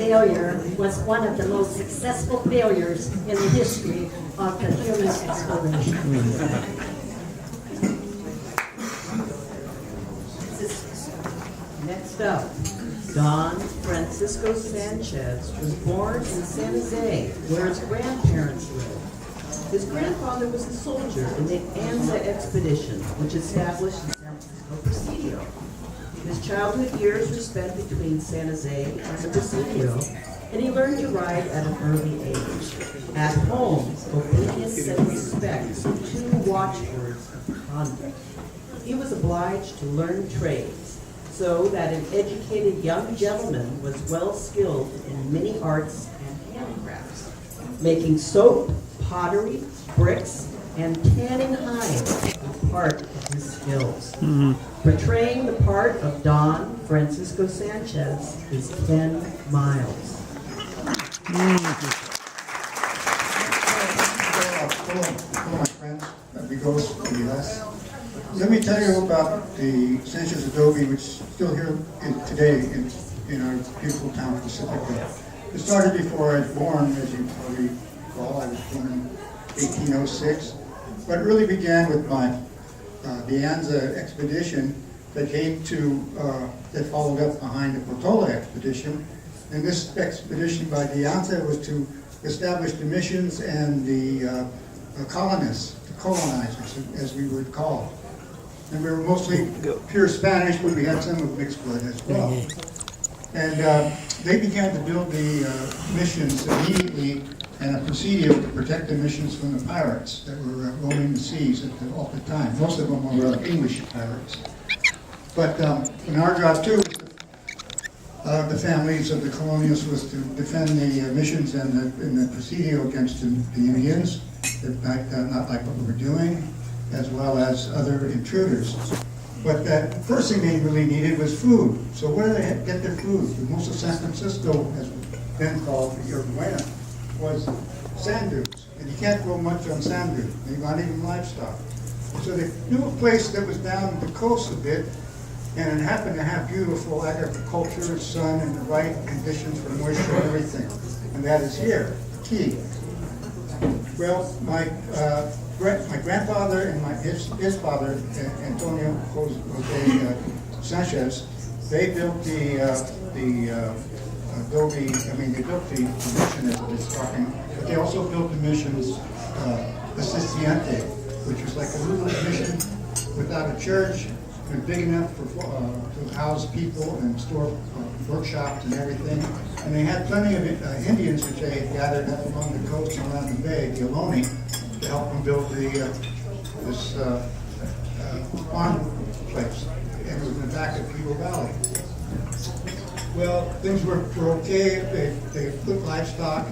failure was one of the most successful failures in the history of the human exploration. Next up, Don Francisco Sanchez was born in San Jose, where his grandparents lived. His grandfather was a soldier in the Anza expedition, which established the San Francisco Presidio. His childhood years were spent between San Jose and the Presidio, and he learned to ride at an early age. At home, obedience and respect were two watchwords of conduct. He was obliged to learn trades, so that an educated young gentleman was well skilled in many arts and handicrafts, making soap, pottery, bricks, and tanning hide was part of his skills. Portraying the part of Don Francisco Sanchez is Ken Miles. Hello, my friends, amigos from the U.S. Let me tell you about the Sanchez Adobe, which is still here today in our beautiful town, Pacifica. It started before I was born, as you probably recall. I was born in 1806, but it really began with the Anza expedition that came to, that followed up behind the Portola expedition. And this expedition by the Anza was to establish the missions and the colonists, the colonizers, as we would call. And we were mostly pure Spanish, but we had some of mixed blood as well. And they began to build the missions immediately and a presidio to protect the missions from the pirates that were roaming the seas at the time. Most of them were English pirates. But in our job too, the families of the colonials was to defend the missions and the presidio against the Indians, not like what we were doing, as well as other intruders. But the first thing they really needed was food. So where did they get their food? Most of San Francisco, as then called the Uruguay, was sand dunes. And you can't grow much on sand dunes, not even livestock. So they knew a place that was down the coast a bit, and it happened to have beautiful agriculture, sun, and the right conditions for moisture and everything. And that is here, the key. Well, my grandfather and his father, Antonio Jose Sanchez, they built the Adobe. They built the mission as it is talking, but they also built the missions Assistente, which was like a little mission without a church, and big enough to house people and store workshops and everything. And they had plenty of Indians which they had gathered up along the coast and around the bay, the Ohlone, to help them build this farm place. And it was in the back of Eagle Valley. Well, things were okay. They put livestock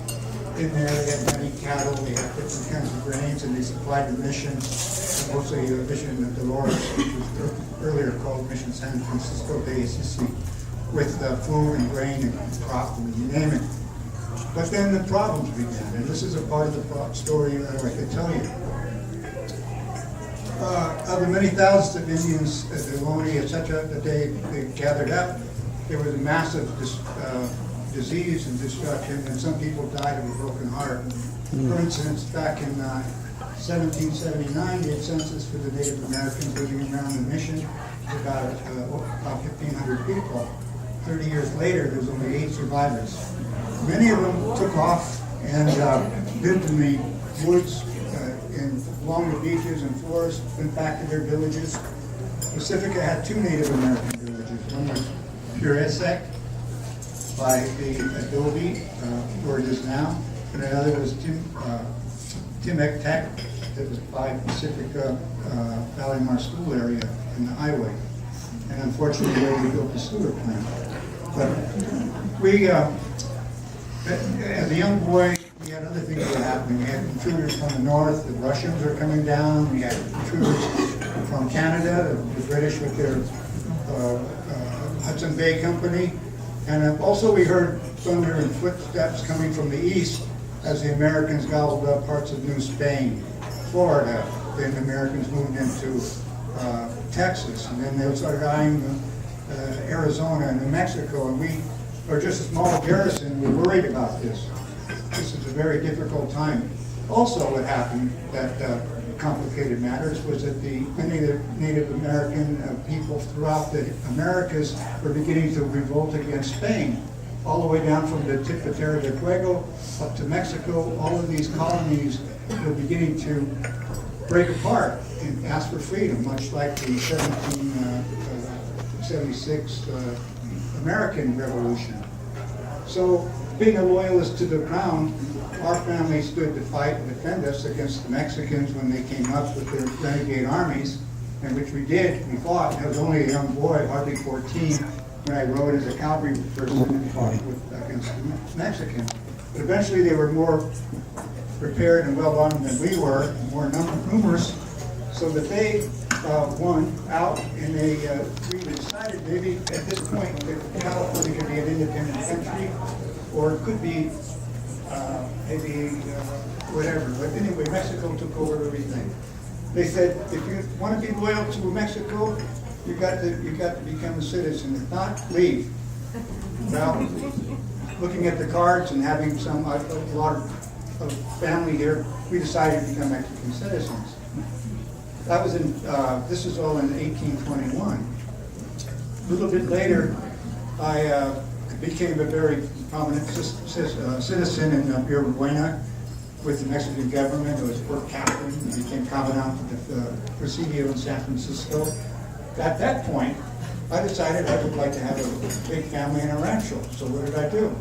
in there. They had many cattle. They had different kinds of grains, and they supplied the missions, mostly the mission of Dolores, which was earlier called Mission San Francisco de Assisi, with food and grain and crop and you name it. But then the problems began, and this is a part of the story that I could tell you. Of the many thousands of Indians, the Ohlone, etc., that they gathered up, there was a massive disease and destruction, and some people died of a broken heart. For instance, back in 1779, the census for the Native Americans living around the mission was about 1,500 people. 30 years later, there's only 8 survivors. Many of them took off and lived in the woods, along the beaches and forests, went back to their villages. Pacifica had 2 Native American villages. One was Puresec by the Adobe, where it is now, and another was Timectec, that was by Pacifica Valley Mar School area in the highway. And unfortunately, where we built the sewer plant. But we, as a young boy, we had other things that were happening. We had intruders from the north, the Russians were coming down. We had intruders from Canada, the British with their Hudson Bay Company. And also we heard thunder and footsteps coming from the east as the Americans gobbled up parts of New Spain, Florida. Then the Americans moved into Texas, and then they started eyeing Arizona and New Mexico, and we or just a small garrison, were worried about this. This is a very difficult time. Also, what happened that complicated matters was that many of the Native American people throughout the Americas were beginning to revolt against Spain, all the way down from the tip of Terra del Fuego up to Mexico. All of these colonies were beginning to break apart and ask for freedom, much like the 1776 American Revolution. So, being a loyalist to the crown, our family stood to fight and defend us against the Mexicans when they came up with their renegade armies, and which we did. We fought. I was only a young boy, hardly 14, when I rode as a cavalry person and fought against the Mexicans. But eventually they were more prepared and well armed than we were, and more numerous, so that they won out, and we decided maybe at this point that California could be an independent country, or it could be maybe whatever. But anyway, Mexico took over everything. They said, if you want to be loyal to Mexico, you got to become a citizen. If not, leave. Well, looking at the cards and having a lot of family here, we decided to become Mexican citizens. That was this is all in 1821. A little bit later, I became a very prominent citizen in Buena Buena with the Mexican government. I was port captain and became commandant of the Presidio in San Francisco. At that point, I decided I would like to have a big family and a rancho. So what did I do?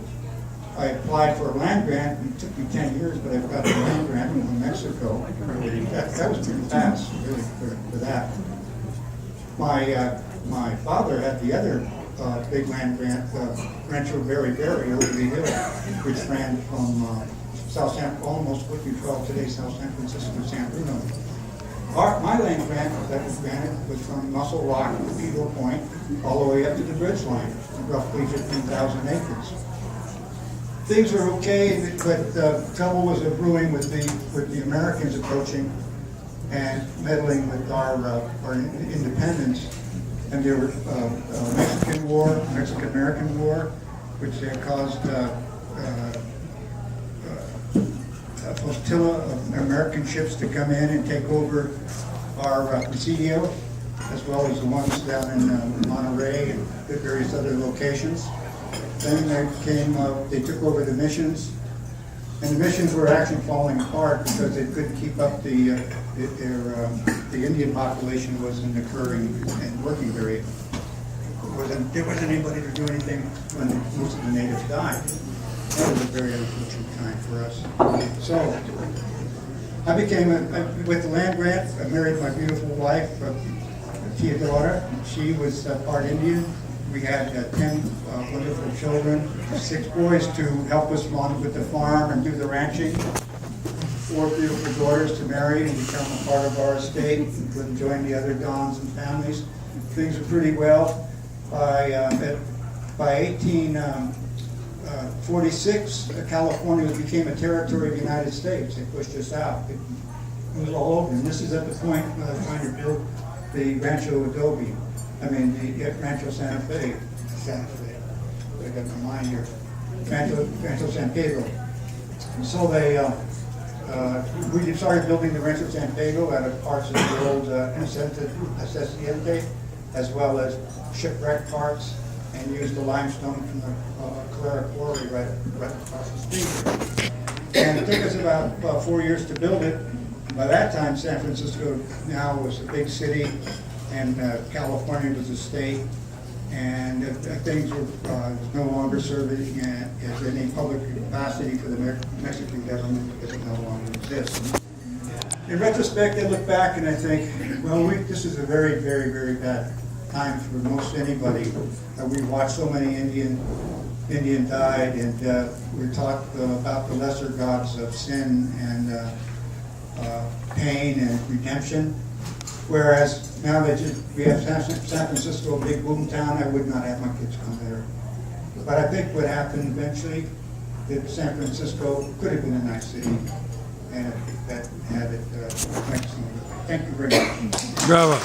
I applied for a land grant, and it took me 10 years, but I got the land grant in New Mexico. That was pretty fast, really, for that. My father had the other big land grant, Rancho Berry Berry over the hill, which ran from almost what you call today South San Francisco to San Bruno. My land grant that was granted was from Muscle Rock to Pedro Point, all the way up to the bridge line, roughly 15,000 acres. Things were okay, but trouble was brewing with the Americans approaching and meddling with our independence. And there were Mexican-American War, which caused a flotilla of American ships to come in and take over our Presidio, as well as the ones down in Monterey and various other locations. Then they took over the missions, and the missions were actually falling apart because they couldn't keep up the Indian population wasn't occurring and working very. There wasn't anybody to do anything when most of the natives died. That was a very unfortunate time for us. So I became with the land grant. I married my beautiful wife, Theodora. She was part Indian. We had 10 wonderful children, 6 boys to help us on with the farm and do the ranching, 4 beautiful daughters to marry and become a part of our estate and join the other Dons and families. Things were pretty well. By 1846, California became a territory of the United States. They pushed us out. It was all over. And this is at the point when I was trying to build the Rancho Adobe. The Rancho Santa Fe. I got my mind here. Rancho San Pedro. And so we started building the Rancho San Pedro out of parts of the old Ascendiente, as well as shipwreck parts, and used the limestone from the Clara Quarry right across the street. And it took us about 4 years to build it. By that time, San Francisco now was a big city, and California was a state, and things were no longer serving as any public capacity for the Mexican government because it no longer exists. In retrospect, I look back and I think, well, this is a very, very, very bad time for most anybody. We watched so many Indian died, and we're taught about the lesser gods of sin and pain and redemption. Whereas now that we have San Francisco, a big boom town, I would not have my kids come there. But I think what happened eventually, that San Francisco could have been a nice city, and that had it. Thank you very much. Bravo.